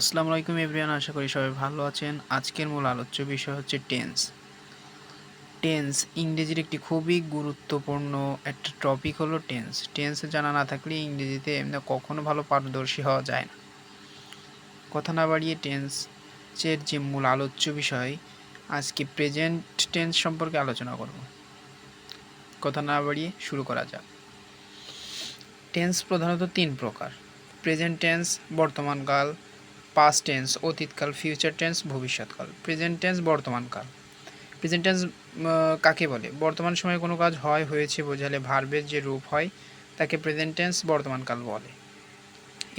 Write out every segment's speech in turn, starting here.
আসসালামু আলাইকুম এভরিওয়ান, আশা করি সবাই ভালো আছেন। আজকের মূল আলোচ্য বিষয় হচ্ছে টেন্স। টেন্স ইংরেজির একটি খুবই গুরুত্বপূর্ণ একটা টপিক হলো টেন্স। টেন্স জানা না থাকলে ইংরেজিতে এমনি কখনো ভালো পারদর্শী হওয়া যায় না। কথা না বাড়িয়ে টেন্সের যে মূল আলোচ্য বিষয়, আজকে প্রেজেন্ট টেন্স সম্পর্কে আলোচনা করব। কথা না বাড়িয়ে শুরু করা যাক। টেন্স প্রধানত তিন প্রকার: প্রেজেন্ট টেন্স বর্তমানকাল, পাস্ট টেন্স অতীতকাল, ফিউচার টেন্স ভবিষ্যৎকাল। প্রেজেন্ট টেন্স বর্তমানকাল। প্রেজেন্ট টেন্স কাকে বলে? বর্তমান সময়ে কোনো কাজ হয়েছে বোঝালে ভার্বের যে রূপ হয় তাকে প্রেজেন্ট টেন্স বর্তমানকাল বলে।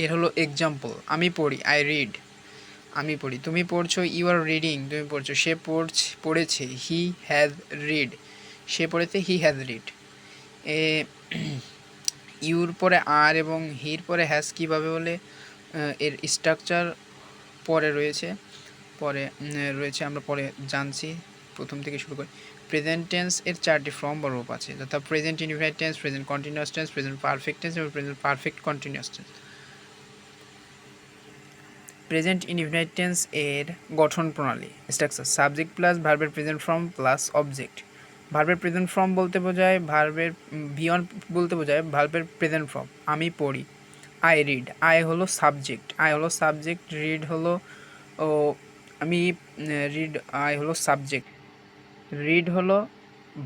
এর হলো এক্সাম্পল: আমি পড়ি, আই রিড, আমি পড়ি। তুমি পড়ছো, ইউ আর রিডিং, তুমি পড়ছো। সে পড়েছে, হি হ্যাজ রিড, সে পড়েছে, he has read. A your পরে আর এবং হির পরে হ্যাজ কীভাবে বলে, এর স্ট্রাকচার পরে রয়েছে আমরা পরে জানছি। প্রথম থেকে শুরু করি। প্রেজেন্ট টেন্স এর চারটি ফর্ম বা রূপ আছে, যথা present indefinite tense, present continuous tense, present perfect tense এবং present perfect continuous tense. Present indefinite tense এর গঠন প্রণালী, স্ট্রাকচার: সাবজেক্ট প্লাস ভার্বের প্রেজেন্ট ফর্ম প্লাস অবজেক্ট। ভার্বের প্রেজেন্ট ফর্ম বলতে বোঝায় বলতে বোঝায় ভার্বের প্রেজেন্ট ফর্ম। আমি পড়ি, আই রিড, আই হলো সাবজেক্ট, রিড হলো আমি রিড, আই হলো সাবজেক্ট, রিড হলো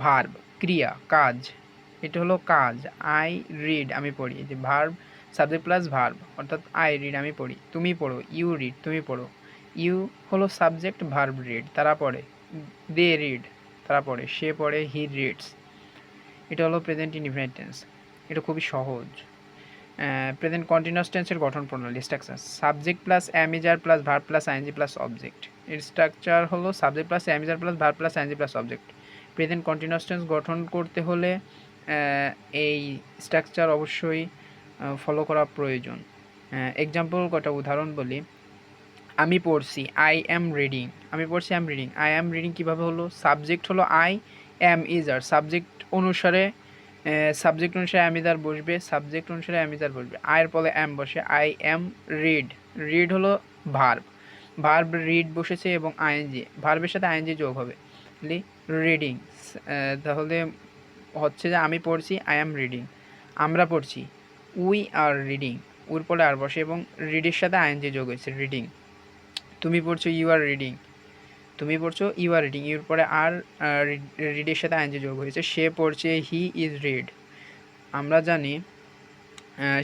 ভার্ব, ক্রিয়া, কাজ, এটা হলো কাজ। আই রিড, আমি পড়ি। এই যে ভার্ব, সাবজেক্ট প্লাস ভার্ব, অর্থাৎ আই রিড, আমি পড়ি। তুমি পড়ো, ইউ রিড, তুমি পড়ো। ইউ হলো সাবজেক্ট, ভার্ব রিড, তারা পড়ে। দে রিড, তারা পড়ে। সে পড়ে, হি রিডস। এটা হলো প্রেজেন্ট ইনডিফিনিট টেন্স। এটা খুবই সহজ। প্রেজেন্ট কন্টিনিউয়াস টেন্সের গঠন প্রণালী, structure: subject plus am is are plus verb plus ING plus object. এর স্ট্রাকচার হলো subject plus am is are plus verb plus ING plus object. Present continuous tense গঠন করতে হলে এই স্ট্রাকচার অবশ্যই ফলো করা প্রয়োজন। এক্সাম্পল কটা উদাহরণ বলি। আমি পড়ছি, আই অ্যাম রিডিং, আমি পড়ছি, I am reading. I am reading কীভাবে হলো? সাবজেক্ট হলো I, am is are, subject অনুসারে অ্যামিজার বসবে, আয়ের পরে অ্যাম বসে, আই অ্যাম রিড। রিড হলো ভার্ব রিড বসেছে এবং আইএনজি, ভার্বের সাথে আইএনজি যোগ হবে, রিডিং। তাহলে হচ্ছে যে আমি পড়ছি, আই অ্যাম রিডিং। আমরা পড়ছি, উই আর রিডিং, উর পরে আর বসে এবং রিডের সাথে আইএনজি যোগ হয়েছে, রিডিং। তুমি পড়ছো, ইউ আর রিডিং, তুমি পড়ছো, ইউ আর রিডিং, ইউর পরে আর রিডের সাথে আইএনজি যোগ হয়েছে। সে পড়ছে, হি ইজ রিড। আমরা জানি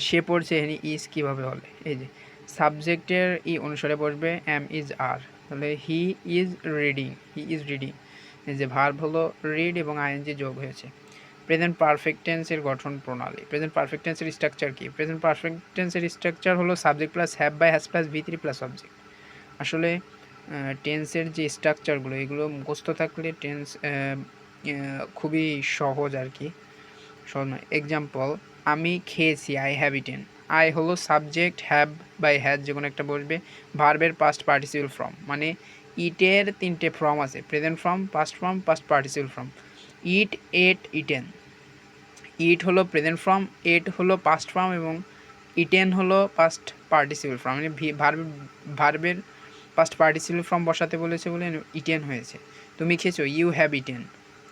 সে পড়ছে, এখানে ইজ কীভাবে হলে, এই যে সাবজেক্টের ই অনুসারে বসবে, অ্যাম ইজ আর, তাহলে হি ইজ রিডিং, এই যে ভার্ব হলো রিড এবং আইএনজি যোগ হয়েছে। প্রেজেন্ট পারফেক্ট টেন্সের গঠন প্রণালী, প্রেজেন্ট পারফেক্ট টেন্সের স্ট্রাকচার কি? প্রেজেন্ট পারফেক্ট টেন্সের স্ট্রাকচার হলো subject plus have by has plus ভি3 প্লাস অবজেক্ট। আসলে টেন্সের যে স্ট্রাকচারগুলো, এগুলো মুখস্থ থাকলে টেন্স খুবই সহজ আর কি, সহজ নয়। এক্সাম্পল: আমি খেয়েছি, আই হ্যাভ ইটেন। আই হলো সাবজেক্ট, হ্যাভ বাই হ্যাজ যে কোনো একটা বসবে, ভার্বের পাস্ট পার্টিসিপল ফর্ম, মানে ইটের তিনটে ফর্ম আছে, present form, past participle form. Eat, ate, eaten. Eat হলো প্রেজেন্ট ফর্ম, এট হলো পাস্ট ফর্ম এবং ইটেন হলো পাস্ট পার্টিসিপল ফর্ম, মানে ভার্বের পাস্ট পার্টিসিপল ফর্ম বসাতে বলেছে বলে ইটেন হয়েছে। তুমি খেয়েছো, ইউ হ্যাভ ইটেন,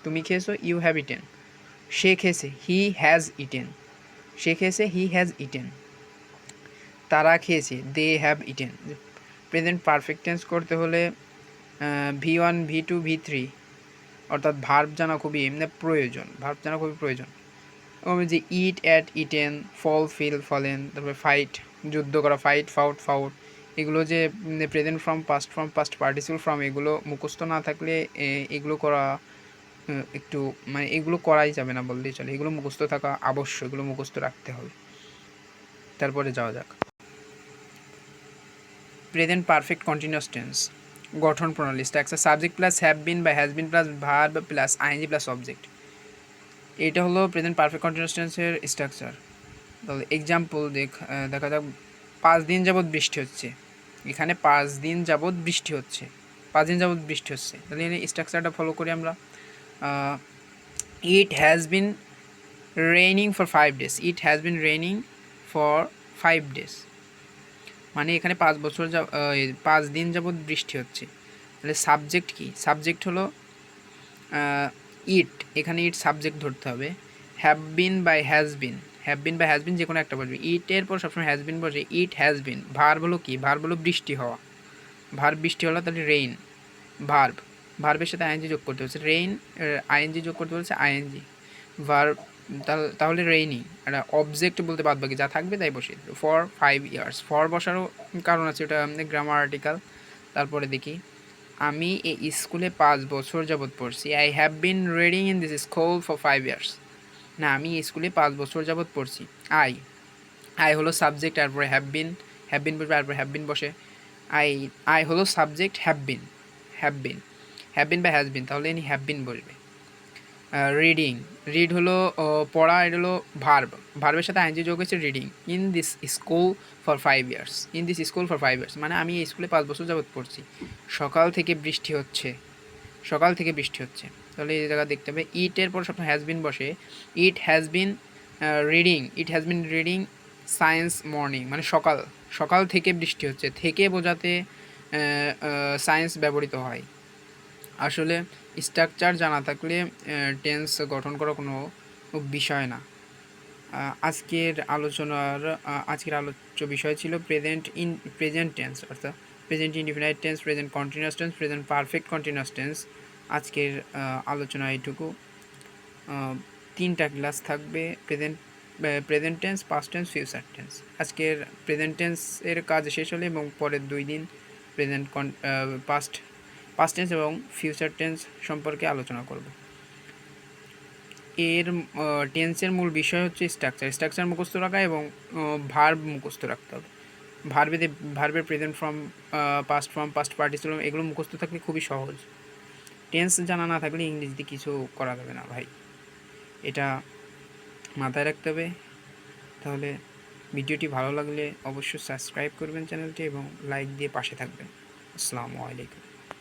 তুমি খেয়েছো, ইউ হ্যাভ ইটেন। সে খেয়েছে, হি হ্যাজ ইটেন, সে খেয়েছে, হি হ্যাজ ইটেন। তারা খেয়েছে, they have eaten. Present perfect tense করতে হলে V1, V2, V3 অর্থাৎ ভার্ব জানা খুবই প্রয়োজন, যে eat, ate, eaten, fall, fell, fallen, তারপরে ফাইট, যুদ্ধ করা, ফাইট, ফাউট, এগুলো যে present form, past participle form, এগুলো মুখস্থ না থাকলে এগুলো করা একটু মানে এগুলো করাই যাবে না বললেই চলে, এগুলো মুখস্থ থাকা আবশ্যক, এগুলো মুখস্থ রাখতে হবে। তারপরে যাওয়া যাক প্রেজেন্ট পারফেক্ট কন্টিনিউয়াস টেন্স গঠন প্রণালী, structure: subject plus have been বা has been plus verb plus ING plus object. এটা হলো প্রেজেন্ট পারফেক্ট কন্টিনিউয়াস টেন্সের স্ট্রাকচার। তাহলে এক্সাম্পল দেখা যাক, 5 দিন যাবৎ বৃষ্টি হচ্ছে। এখানে 5 দিন যাবৎ বৃষ্টি হচ্ছে, তাহলে এই স্ট্রাকচারটা ফলো করি আমরা। It has been raining for 5 days, it has been raining for 5 days। মানে এখানে 5 দিন যাবৎ বৃষ্টি হচ্ছে। তাহলে সাবজেক্ট কি? সাবজেক্ট হলো ইট, এখানে ইট সাবজেক্ট ধরতে হবে। Have been by has been, যে কোনো একটা বসবে। ইটের পর সবসময় হ্যাজ বিন বসে, ইট হ্যাজ বিন। ভার্ব হলো কি? ভার্ব হলো বৃষ্টি হওয়া। বৃষ্টি হলো, তাহলে রেইন। ভার্বের সাথে আইএনজি যোগ করতে বলছে, রেইন আইএনজি যোগ করতে বলছে, আইএনজি ভার্ব, তাহলে রেইনি। একটা অবজেক্ট বলতে বাদ বাকি যা থাকবে তাই বসিয়ে দেবে। ফর 5 ইয়ার্স, ফর বসারও কারণ আছে, ওটা গ্রামার আর্টিকেল। তারপরে দেখি, আমি এই স্কুলে 5 বছর যাবৎ পড়ছি। I have been reading in this school for 5 years. না, আমি এই স্কুলে 5 বছর যাবৎ পড়ছি। আই হলো সাবজেক্ট, তারপরে হ্যাভ বিন বসবে, তারপরে হ্যাভ বিন বসে। আই হলো সাবজেক্ট, হ্যাভ বিন বা হ্যাজ বিন, তাহলে ইনি হ্যাভ বিন বসবে। রিডিং, রিড হলো পড়া, এটা হলো ভার্বের সাথে আইনজি যোগ হয়েছে, reading. In this school for 5 years, মানে আমি এই স্কুলে 5 বছর যাবৎ পড়ছি। সকাল থেকে বৃষ্টি হচ্ছে, তাহলে এই জায়গা দেখতে হবে ইটের পর সবসময় হ্যাজ বিন বসে। It has been reading science morning, মানে সকাল থেকে বৃষ্টি হচ্ছে। থেকে বোঝাতে সায়েন্স ব্যবহৃত হয়। আসলে স্ট্রাকচার জানা থাকলে টেন্স গঠন করা কোনো বিষয় না। আজকের আলোচ্য বিষয় ছিল প্রেজেন্ট টেন্স, অর্থাৎ present indefinite tense, present continuous tense, present perfect continuous tense. আজকের আলোচনা এইটুকু। 3টা ক্লাস থাকবে, present tense, past tense, future tense. আজকের প্রেজেন্ট টেন্সের কাজ শেষ হলে এবং পরের 2 দিন পাস্ট টেন্স এবং ফিউচার টেন্স সম্পর্কে আলোচনা করব। এর টেন্সের মূল বিষয় হচ্ছে স্ট্রাকচার মুখস্থ রাখা এবং ভার্ব মুখস্থ রাখতে হবে। ভার্বের present form, past form, past participle, এগুলো মুখস্থ থাকলে খুবই সহজ। টেন্স জানা না থাকলে ইংরেজিতে কিছু করা যাবে না ভাই, এটা মাথায় রাখতে হবে। তাহলে ভিডিওটি ভালো লাগলে অবশ্যই সাবস্ক্রাইব করবেন চ্যানেলটি এবং লাইক দিয়ে পাশে থাকবেন। আসসালামু আলাইকুম।